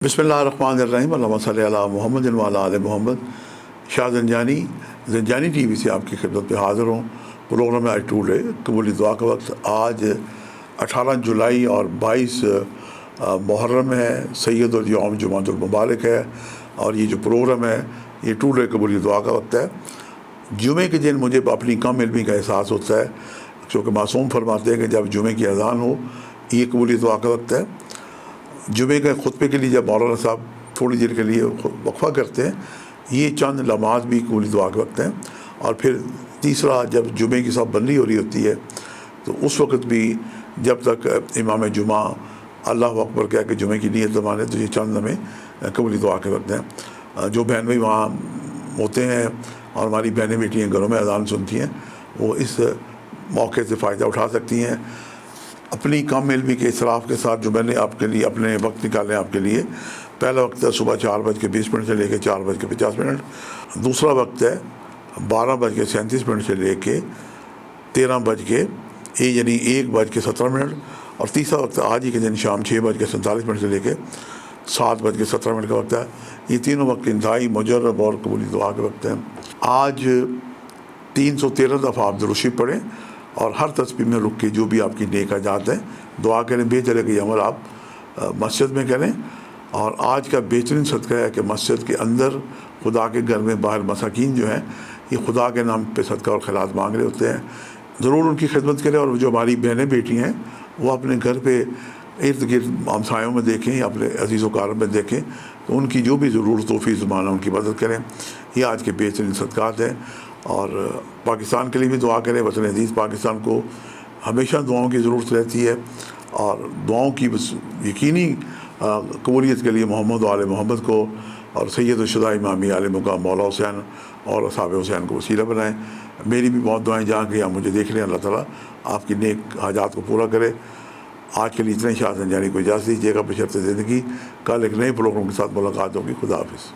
بسم اللہ الرحمن الرحیم، اللہم صلی علی محمد و علی آل محمد۔ شاہ زنجانی ٹی وی سے آپ کی خدمت میں حاضر ہوں۔ پروگرام آج ٹوڈے قبولی دعا کا وقت آج 18 جولائی اور 22 محرم ہے، سید اليوم جمعۃ المبارک ہے، اور یہ جو پروگرام ہے یہ ٹوڈے قبولی دعا کا وقت ہے۔ جمعے کے دن مجھے اپنی کم علمی کا احساس ہوتا ہے، کیونکہ معصوم فرماتے ہیں کہ جب جمعے کی اذان ہو یہ قبولی دعا کا وقت ہے۔ جمعے کے خطبے کے لیے جب مولانا صاحب تھوڑی دیر کے لیے وقفہ کرتے ہیں، یہ چند لمحات بھی قبولی دعا کے وقت ہیں۔ اور پھر تیسرا، جب جمعے کی صاحب بندی ہو رہی ہوتی ہے تو اس وقت بھی جب تک امام جمعہ اللہ اکبر کہہ کے جمعے کی نیت زمانے، تو یہ چند لمحے قبولی دعا کے وقت ہیں۔ جو بہن بھائی وہاں ہوتے ہیں اور ہماری بہنیں بیٹیاں گھروں میں اذان سنتی ہیں، وہ اس موقع سے فائدہ اٹھا سکتی ہیں۔ اپنی کم علمی کے اصراف کے ساتھ جو میں نے آپ کے لیے اپنے وقت نکالے آپ کے لیے، پہلا وقت ہے صبح 4:20 سے لے کے 4:50۔ دوسرا وقت ہے 12:37 سے لے کے 13 یعنی 1:17۔ اور تیسرا وقت آج ہی کے دن شام 6:47 سے لے کے 7:17 کا وقت ہے۔ یہ تینوں وقت انتہائی مجرب اور قبولی دعا کے وقت ہیں۔ آج 313 دفعہ آپ درود شریف پڑھیں اور ہر تسبیح میں رک کے جو بھی آپ کی نیک حاجات ہیں دعا کریں۔ بہتر ہے کہ یہ عمل آپ مسجد میں کریں۔ اور آج کا بہترین صدقہ ہے کہ مسجد کے اندر خدا کے گھر میں باہر مساکین جو ہیں یہ خدا کے نام پہ صدقہ اور خیرات مانگ رہے ہوتے ہیں، ضرور ان کی خدمت کریں۔ اور جو ہماری بہنیں بیٹی ہیں وہ اپنے گھر پہ ارد گرد ہمسایوں میں دیکھیں یا اپنے عزیز و اقارب میں دیکھیں تو ان کی جو بھی ضرورت ہو فی زمانہ ان کی مدد کریں۔ یہ آج کے بہترین صدقات ہیں۔ اور پاکستان کے لیے بھی دعا کریں۔ وطن عزیز پاکستان کو ہمیشہ دعاؤں کی ضرورت رہتی ہے، اور دعاؤں کی یقینی قبولیت کے لیے محمد و آل محمد کو اور سید الشہداء امام علی مقام مولا حسین اور اصحاب حسین کو وسیلہ بنائیں۔ میری بھی بہت دعائیں جہاں کہ آپ مجھے دیکھ رہے ہیں، اللہ تعالیٰ آپ کی نیک حاجات کو پورا کرے۔ آج کے لیے اتنے، شاہ زنجانی کو اجازت دیجیے گا بشرط زندگی۔ کل ایک نئے پروگرام کے ساتھ ملاقات ہوگی۔ خدا حافظ۔